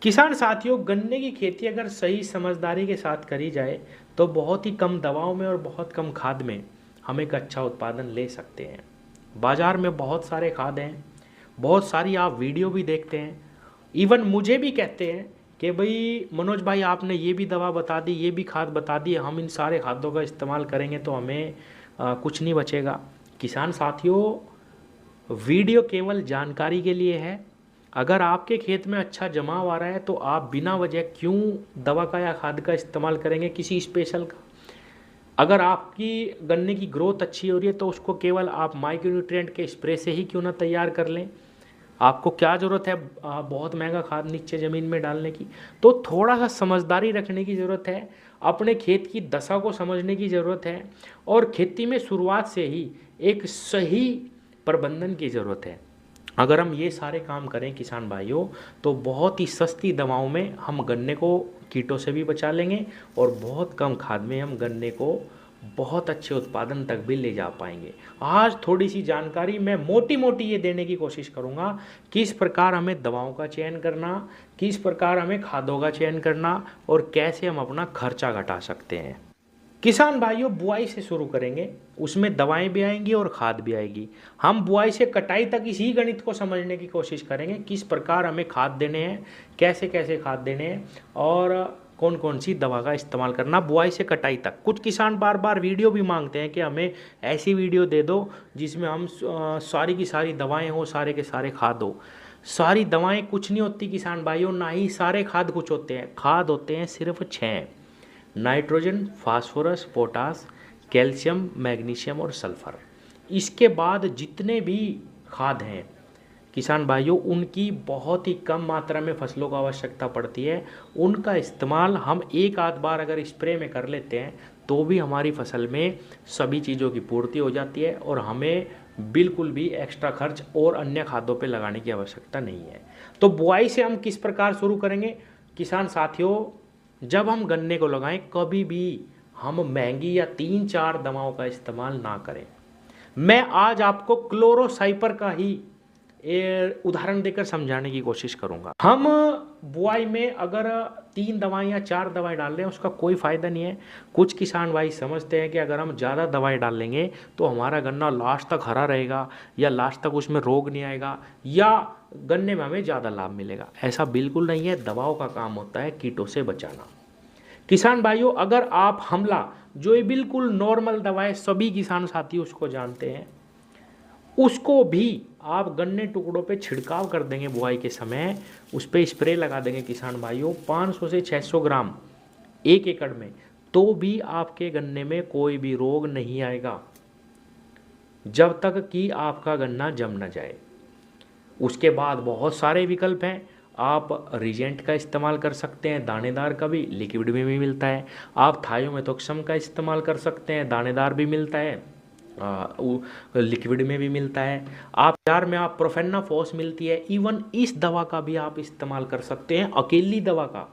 किसान साथियों, गन्ने की खेती अगर सही समझदारी के साथ करी जाए तो बहुत ही कम दवाओं में और बहुत कम खाद में हम एक अच्छा उत्पादन ले सकते हैं। बाज़ार में बहुत सारे खाद हैं, बहुत सारी आप वीडियो भी देखते हैं, इवन मुझे भी कहते हैं कि भाई मनोज भाई आपने ये भी दवा बता दी, ये भी खाद बता दी, हम इन सारे खादों का इस्तेमाल करेंगे तो हमें कुछ नहीं बचेगा। किसान साथियों, वीडियो केवल जानकारी के लिए है। अगर आपके खेत में अच्छा जमाव आ रहा है तो आप बिना वजह क्यों दवा का या खाद का इस्तेमाल करेंगे किसी स्पेशल का। अगर आपकी गन्ने की ग्रोथ अच्छी हो रही है तो उसको केवल आप माइक्रोन्यूट्रिएंट के स्प्रे से ही क्यों ना तैयार कर लें। आपको क्या ज़रूरत है बहुत महंगा खाद नीचे ज़मीन में डालने की। तो थोड़ा सा समझदारी रखने की ज़रूरत है, अपने खेत की दशा को समझने की ज़रूरत है और खेती में शुरुआत से ही एक सही प्रबंधन की ज़रूरत है। अगर हम ये सारे काम करें किसान भाइयों तो बहुत ही सस्ती दवाओं में हम गन्ने को कीटों से भी बचा लेंगे और बहुत कम खाद में हम गन्ने को बहुत अच्छे उत्पादन तक भी ले जा पाएंगे। आज थोड़ी सी जानकारी मैं मोटी मोटी ये देने की कोशिश करूँगा, किस प्रकार हमें दवाओं का चयन करना, किस प्रकार हमें खादों का चयन करना और कैसे हम अपना खर्चा घटा सकते हैं। किसान भाइयों, बुआई से शुरू करेंगे, उसमें दवाएं भी आएंगी और खाद भी आएगी। हम बुआई से कटाई तक इसी गणित को समझने की कोशिश करेंगे, किस प्रकार हमें खाद देने हैं, कैसे कैसे खाद देने हैं और कौन कौन सी दवा का इस्तेमाल करना बुआई से कटाई तक। कुछ किसान बार बार वीडियो भी मांगते हैं कि हमें ऐसी वीडियो दे दो जिसमें हम सारी की सारी दवाएँ हो, सारे के सारे खाद हो। सारी दवाएँ कुछ नहीं होती किसान भाइयों, ना ही सारे खाद कुछ होते हैं। खाद होते हैं सिर्फ 6: nitrogen, phosphorus, potash, calcium, magnesium और सल्फर। इसके बाद जितने भी खाद हैं किसान भाइयों, उनकी बहुत ही कम मात्रा में फसलों को आवश्यकता पड़ती है। उनका इस्तेमाल हम एक आध बार अगर स्प्रे में कर लेते हैं तो भी हमारी फसल में सभी चीज़ों की पूर्ति हो जाती है और हमें बिल्कुल भी एक्स्ट्रा खर्च और अन्य खादों पे लगाने की आवश्यकता नहीं है। तो बुआई से हम किस प्रकार शुरू करेंगे किसान साथियों, जब हम गन्ने को लगाएं कभी भी हम महंगी या 3-4 दवाओं का इस्तेमाल ना करें। मैं आज आपको क्लोरोसाइपर का ही उदाहरण देकर समझाने की कोशिश करूंगा। हम बुआई में अगर 3 दवाएं या 4 दवाएं डाल रहे हैं उसका कोई फ़ायदा नहीं है। कुछ किसान भाई समझते हैं कि अगर हम ज़्यादा दवाएं डाल लेंगे तो हमारा गन्ना लास्ट तक हरा रहेगा या लास्ट तक उसमें रोग नहीं आएगा या गन्ने में हमें ज़्यादा लाभ मिलेगा। ऐसा बिल्कुल नहीं है। दवाओं का काम होता है कीटों से बचाना। किसान भाइयों, अगर आप हमला, जो ये बिल्कुल नॉर्मल दवाएं सभी किसान साथी उसको जानते हैं, उसको भी आप गन्ने टुकड़ों पे छिड़काव कर देंगे बुआई के समय, उस पर स्प्रे लगा देंगे किसान भाइयों 500 से 600 ग्राम 1 एकड़ में, तो भी आपके गन्ने में कोई भी रोग नहीं आएगा जब तक कि आपका गन्ना जम न जाए। उसके बाद बहुत सारे विकल्प हैं। आप रिजेंट का इस्तेमाल कर सकते हैं, दानेदार का भी, लिक्विड में भी मिलता है। आप थायोमेथोक्सम का इस्तेमाल कर सकते हैं, दानेदार भी मिलता है, लिक्विड में भी मिलता है। आप बाजार में आप प्रोफेनाफॉस मिलती है, इवन इस दवा का भी आप इस्तेमाल कर सकते हैं। अकेली दवा का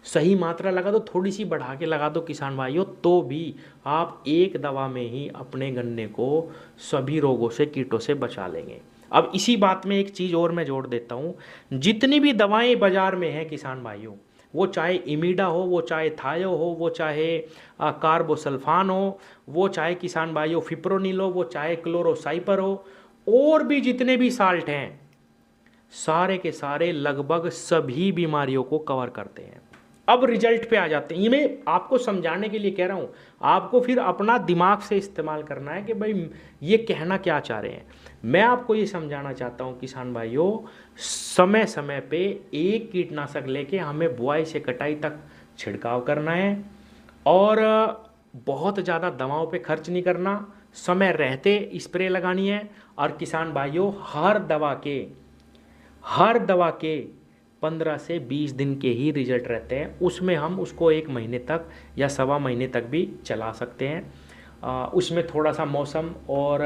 सही मात्रा लगा दो, थोड़ी सी बढ़ा के लगा दो किसान भाइयों, तो भी आप एक दवा में ही अपने गन्ने को सभी रोगों से, कीटों से बचा लेंगे। अब इसी बात में एक चीज़ और मैं जोड़ देता हूँ, जितनी भी दवाएं बाजार में हैं किसान भाइयों, वो चाहे इमीडा हो, वो चाहे थायो हो, वो चाहे कार्बोसल्फान हो, वो चाहे किसान भाइयों फिप्रोनिल हो, वो चाहे क्लोरोसाइपर हो, और भी जितने भी साल्ट हैं, सारे के सारे लगभग सभी बीमारियों को कवर करते हैं। अब रिजल्ट पे आ जाते हैं। ये मैं आपको समझाने के लिए कह रहा हूँ, आपको फिर अपना दिमाग से इस्तेमाल करना है कि भाई ये कहना क्या चाह रहे हैं। मैं आपको ये समझाना चाहता हूँ किसान भाइयों, समय समय पे एक कीटनाशक लेके हमें बुआई से कटाई तक छिड़काव करना है और बहुत ज़्यादा दवाओं पे खर्च नहीं करना, समय रहते स्प्रे लगानी है। और किसान भाइयों, हर दवा के 15 से 20 दिन के ही रिजल्ट रहते हैं, उसमें हम उसको 1 महीने तक या सवा महीने तक भी चला सकते हैं। उसमें थोड़ा सा मौसम और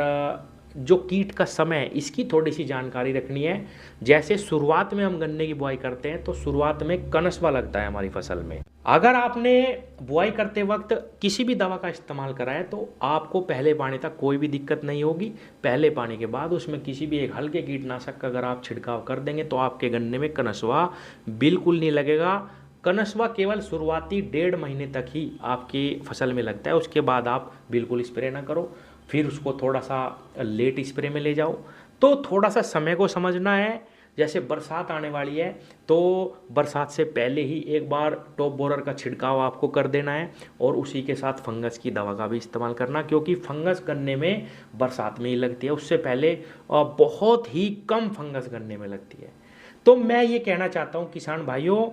जो कीट का समय है इसकी थोड़ी सी जानकारी रखनी है। जैसे शुरुआत में हम गन्ने की बुआई करते हैं तो शुरुआत में कनस्वा लगता है हमारी फसल में। अगर आपने बुआई करते वक्त किसी भी दवा का इस्तेमाल करा है तो आपको पहले पानी तक कोई भी दिक्कत नहीं होगी। पहले पानी के बाद उसमें किसी भी एक हल्के कीटनाशक का अगर आप छिड़काव कर देंगे तो आपके गन्ने में कनस्वा बिल्कुल नहीं लगेगा। कनस्वा केवल शुरुआती 1.5 महीने तक ही आपकी फसल में लगता है, उसके बाद आप बिल्कुल स्प्रे ना करो, फिर उसको थोड़ा सा लेट स्प्रे में ले जाओ। तो थोड़ा सा समय को समझना है। जैसे बरसात आने वाली है तो बरसात से पहले ही एक बार टॉप बोरर का छिड़काव आपको कर देना है और उसी के साथ फंगस की दवा का भी इस्तेमाल करना, क्योंकि फंगस गन्ने में बरसात में ही लगती है, उससे पहले बहुत ही कम फंगस गन्ने में लगती है। तो मैं ये कहना चाहता हूँ किसान भाइयों,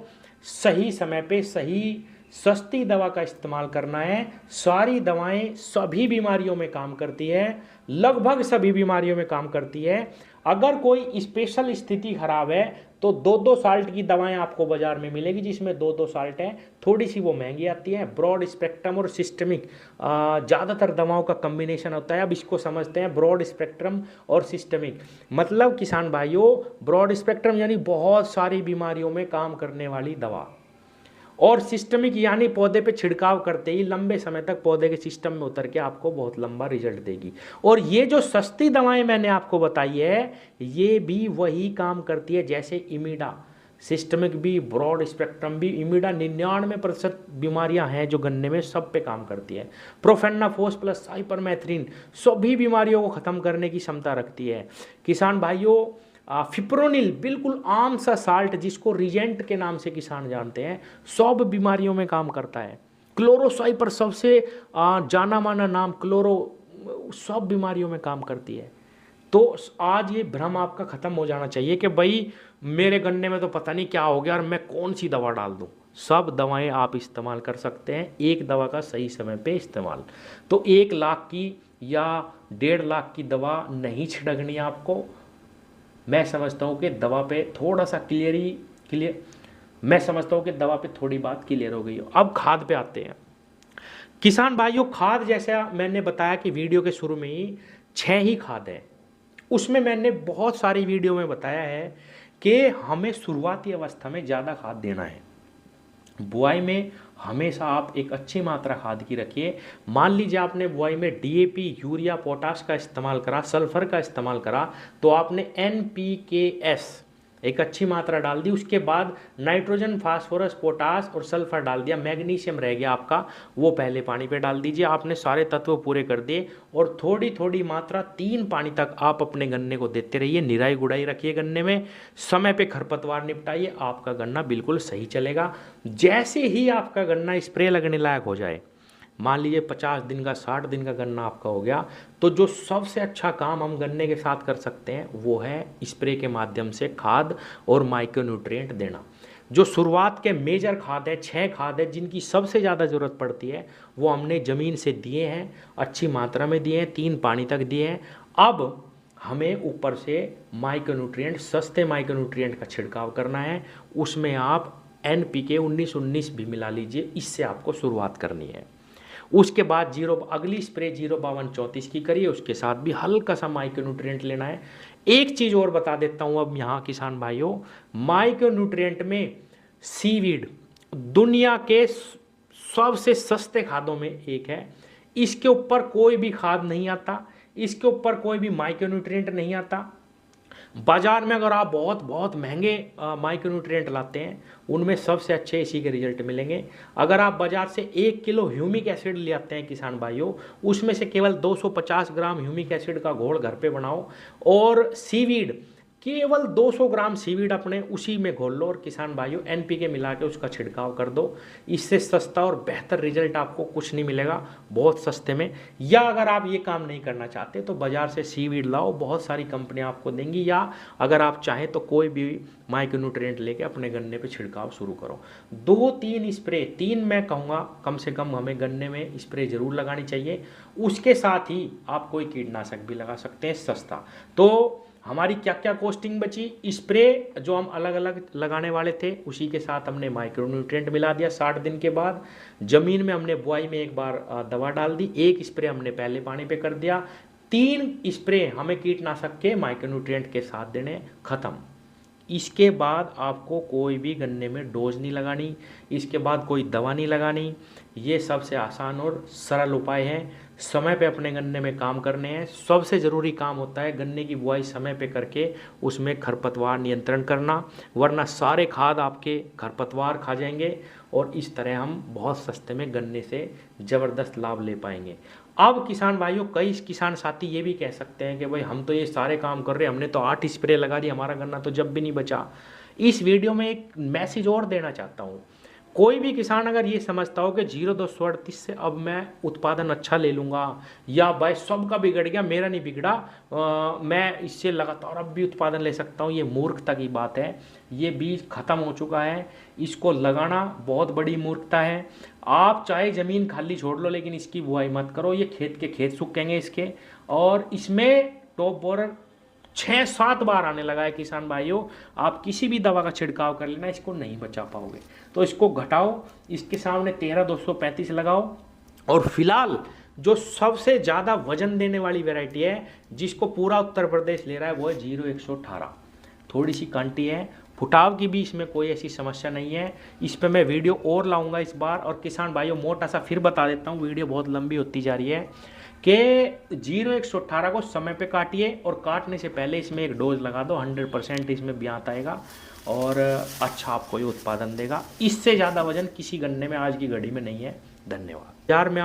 सही समय पे सही सस्ती दवा का इस्तेमाल करना है। सारी दवाएं सभी बीमारियों में काम करती है, लगभग सभी बीमारियों में काम करती है। अगर कोई स्पेशल स्थिति खराब है तो 2-2 साल्ट की दवाएं आपको बाजार में मिलेगी, जिसमें 2-2 साल्ट है, थोड़ी सी वो महंगी आती है। ब्रॉड स्पेक्ट्रम और सिस्टमिक ज़्यादातर दवाओं का कम्बिनेशन होता है। अब इसको समझते हैं, ब्रॉड स्पेक्ट्रम और सिस्टमिक मतलब किसान भाइयों, ब्रॉड स्पेक्ट्रम यानी बहुत सारी बीमारियों में काम करने वाली दवा, और सिस्टमिक यानी पौधे पे छिड़काव करते ही लंबे समय तक पौधे के सिस्टम में उतर के आपको बहुत लंबा रिजल्ट देगी। और ये जो सस्ती दवाएं मैंने आपको बताई है ये भी वही काम करती है जैसे इमिडा। सिस्टमिक भी, ब्रॉड स्पेक्ट्रम भी, इमिडा 99% बीमारियां हैं जो गन्ने में सब पे काम करती है। प्रोफेनाफोस प्लस साइपरमेथ्रिन सभी बीमारियों को ख़त्म करने की क्षमता रखती है। किसान भाइयों, फिप्रोनिल बिल्कुल आम सा साल्ट जिसको रिजेंट के नाम से किसान जानते हैं, सब बीमारियों में काम करता है। क्लोरोसाइपर सबसे जाना माना नाम, क्लोरो सब बीमारियों में काम करती है। तो आज ये भ्रम आपका ख़त्म हो जाना चाहिए कि भाई मेरे गन्ने में तो पता नहीं क्या हो गया और मैं कौन सी दवा डाल दूँ। सब दवाएं आप इस्तेमाल कर सकते हैं, एक दवा का सही समय पे इस्तेमाल। तो 1 लाख की या 1.5 लाख की दवा नहीं छिड़कनी आपको। मैं समझता हूँ कि दवा पे थोड़ा सा मैं समझता हूँ कि दवा पे थोड़ी बात क्लियर हो गई हो। अब खाद पे आते हैं किसान भाइयों। खाद जैसा मैंने बताया कि वीडियो के शुरू में ही 6 ही खाद है, उसमें मैंने बहुत सारी वीडियो में बताया है कि हमें शुरुआती अवस्था में ज़्यादा खाद देना है। बुआई में हमेशा आप एक अच्छी मात्रा खाद की रखिए। मान लीजिए आपने बुआई में डीएपी, यूरिया, पोटाश का इस्तेमाल करा, सल्फर का इस्तेमाल करा, तो आपने एनपीकेएस एक अच्छी मात्रा डाल दी। उसके बाद नाइट्रोजन, फास्फोरस, पोटाश और सल्फर डाल दिया। मैग्नीशियम रह गया आपका, वो पहले पानी पे डाल दीजिए। आपने सारे तत्व पूरे कर दिए और थोड़ी थोड़ी मात्रा 3 पानी तक आप अपने गन्ने को देते रहिए। निराई गुड़ाई रखिए गन्ने में, समय पे खरपतवार निपटाइए, आपका गन्ना बिल्कुल सही चलेगा। जैसे ही आपका गन्ना स्प्रे लगने लायक हो जाए, मान लीजिए 50 दिन का, 60 दिन का गन्ना आपका हो गया, तो जो सबसे अच्छा काम हम गन्ने के साथ कर सकते हैं वो है स्प्रे के माध्यम से खाद और माइक्रोन्यूट्रिएंट देना। जो शुरुआत के मेजर खाद है, 6 खाद है जिनकी सबसे ज़्यादा ज़रूरत पड़ती है, वो हमने ज़मीन से दिए हैं, अच्छी मात्रा में दिए हैं, 3 पानी तक दिए हैं। अब हमें ऊपर से माइक्रोन्यूट्रिएंट, सस्ते माइक्रोन्यूट्रिएंट का छिड़काव करना है। उसमें आप NPK 19-19 भी मिला लीजिए, इससे आपको शुरुआत करनी है। उसके बाद अगली स्प्रे 052-34 की करिए, उसके साथ भी हल्का सा माइक्रोन्यूट्रिएंट लेना है। एक चीज़ और बता देता हूँ अब यहाँ किसान भाइयों, माइक्रोन्यूट्रिएंट में सीवीड दुनिया के सबसे सस्ते खादों में एक है। इसके ऊपर कोई भी खाद नहीं आता, इसके ऊपर कोई भी माइक्रोन्यूट्रिएंट नहीं आता। बाजार में अगर आप बहुत बहुत महंगे माइक्रोन्यूट्रिएंट लाते हैं, उनमें सबसे अच्छे इसी के रिजल्ट मिलेंगे। अगर आप बाजार से 1 किलो ह्यूमिक एसिड ले आते हैं किसान भाइयों, उसमें से केवल 250 ग्राम ह्यूमिक एसिड का घोल घर पे बनाओ और सीवीड केवल 200 ग्राम सीवीड अपने उसी में घोल लो और किसान भाइयों NPK मिला के उसका छिड़काव कर दो। इससे सस्ता और बेहतर रिजल्ट आपको कुछ नहीं मिलेगा बहुत सस्ते में। या अगर आप ये काम नहीं करना चाहते तो बाजार से सीवीड लाओ, बहुत सारी कंपनियां आपको देंगी। या अगर आप चाहें तो कोई भी माइक्रोन्यूट्रिएंट लेके अपने गन्ने पे छिड़काव शुरू करो। 2-3 स्प्रे, 3 मैं कहूँगा कम से कम हमें गन्ने में स्प्रे जरूर लगानी चाहिए। उसके साथ ही आप कोई कीटनाशक भी लगा सकते हैं सस्ता। तो हमारी क्या क्या कॉस्टिंग बची, स्प्रे जो हम अलग अलग लगाने वाले थे उसी के साथ हमने माइक्रोन्यूट्रिएंट मिला दिया। 60 दिन के बाद ज़मीन में हमने बुआई में एक बार दवा डाल दी, 1 स्प्रे हमने पहले पानी पे कर दिया, 3 स्प्रे हमें कीटनाशक के माइक्रोन्यूट्रिएंट के साथ देने, खत्म। इसके बाद आपको कोई भी गन्ने में डोज नहीं लगानी, इसके बाद कोई दवा नहीं लगानी। ये सबसे आसान और सरल उपाय है। समय पे अपने गन्ने में काम करने हैं। सबसे ज़रूरी काम होता है गन्ने की बुआई समय पे करके उसमें खरपतवार नियंत्रण करना, वरना सारे खाद आपके खरपतवार खा जाएंगे और इस तरह हम बहुत सस्ते में गन्ने से ज़बरदस्त लाभ ले पाएंगे। अब किसान भाइयों, कई किसान साथी ये भी कह सकते हैं कि भाई हम तो ये सारे काम कर रहे हैं, हमने तो 8 स्प्रे लगा दी, हमारा गन्ना तो जब भी नहीं बचा। इस वीडियो में एक मैसेज और देना चाहता हूँ। कोई भी किसान अगर ये समझता हो कि 0-238 से अब मैं उत्पादन अच्छा ले लूँगा, या भाई सबका बिगड़ गया मेरा नहीं बिगड़ा, मैं इससे लगातार अब भी उत्पादन ले सकता हूँ, ये मूर्खता की बात है। ये बीज खत्म हो चुका है, इसको लगाना बहुत बड़ी मूर्खता है। आप चाहे ज़मीन खाली छोड़ लो लेकिन इसकी बुआई मत करो, ये खेत के खेत सूखेंगे इसके। और इसमें टॉप बोरर 6-7 बार आने लगा है किसान भाइयों। आप किसी भी दवा का छिड़काव कर लेना, इसको नहीं बचा पाओगे। तो इसको घटाओ, इसके सामने 13-235 लगाओ। और फिलहाल जो सबसे ज़्यादा वजन देने वाली वैरायटी है, जिसको पूरा उत्तर प्रदेश ले रहा है, वो है 0118। थोड़ी सी कांटी है, फुटाव की भी इसमें कोई ऐसी समस्या नहीं है। इस पर मैं वीडियो और लाऊंगा इस बार। और किसान भाइयों, मोटा सा फिर बता देता हूँ, वीडियो बहुत लंबी होती जा रही है, कि 0118 को समय पे काटिए और काटने से पहले इसमें एक डोज लगा दो। 100% इसमें ब्यात आएगा और अच्छा आपको ये उत्पादन देगा। इससे ज़्यादा वजन किसी गन्ने में आज की घड़ी में नहीं है। धन्यवाद। यार मैं